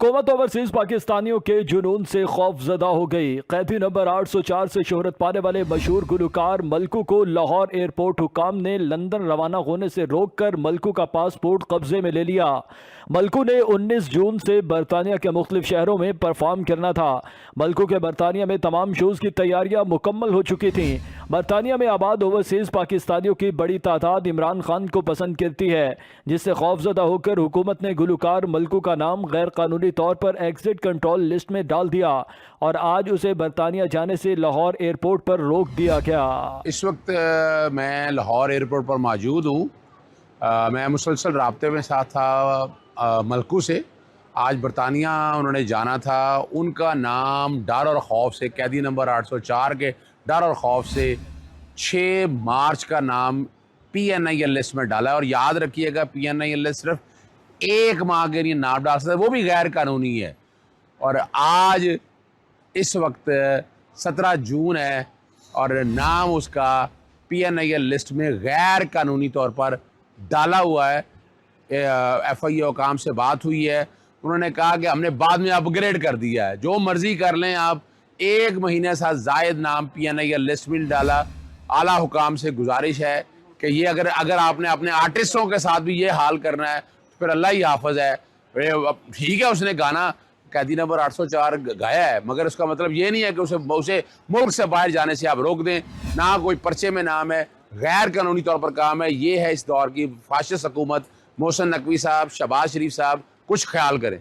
हुकूमत ओवरसीज पाकिस्तानियों के जुनून से खौफजदा हो गई। कैदी नंबर 804 से शोहरत पाने वाले मशहूर गुलकार मलकू को लाहौर एयरपोर्ट हुकाम ने लंदन रवाना होने से रोककर मलकू का पासपोर्ट कब्जे में ले लिया। मलकू ने 19 जून से बरतानिया के मुख्तलिफ शहरों में परफॉर्म करना था। मलकू के बरतानिया में तमाम शोज़ की तैयारियां मुकम्मल हो चुकी थीं। बरतानिया में आबाद ओवरसीज पाकिस्तानियों की बड़ी तादाद इमरान खान को पसंद करती है, जिससे खौफजदा होकर हुकूमत ने गुलकार मलकू का नाम गैर कानूनी तौर पर एग्जिट कंट्रोल लिस्ट में डाल दिया और आज उसे बरतानिया जाने से लाहौर एयरपोर्ट पर रोक दिया गया। इस वक्त मैं लाहौर एयरपोर्ट पर मौजूद हूँ। मैं मुसलसल राब्ते में साथ था मलकू से। आज बरतानिया उन्होंने जाना था। उनका नाम डर और खौफ से, कैदी नंबर 804 के डर और खौफ से 6 मार्च का नाम PNI लिस्ट में डाला है। और याद रखिएगा, PNI लिस्ट सिर्फ 1 माह के लिए नाम डाल सकते, वो भी गैर कानूनी है। और आज इस वक्त 17 जून है और नाम उसका PNI लिस्ट में गैर कानूनी तौर पर डाला हुआ है। FIO काम से बात हुई है, उन्होंने कहा कि हमने बाद में अपग्रेड कर दिया है, जो मर्जी कर लें आप। 1 महीने से जायद नाम PNI लिस्ट में डाला। आला हुकाम से गुजारिश है कि ये अगर आपने अपने आर्टिस्टों के साथ भी ये हाल करना है तो फिर अल्लाह ही हाफिज है। ठीक है, उसने गाना कैदी नंबर 804 गाया है, मगर उसका मतलब ये नहीं है कि उसे मुल्क से बाहर जाने से आप रोक दें। ना कोई पर्चे में नाम है, गैर कानूनी तौर पर काम है। ये है इस दौर की फाशिस्ट हुकूमत। मोहसिन नकवी साहब, शहबाज शरीफ साहब, कुछ ख्याल करें।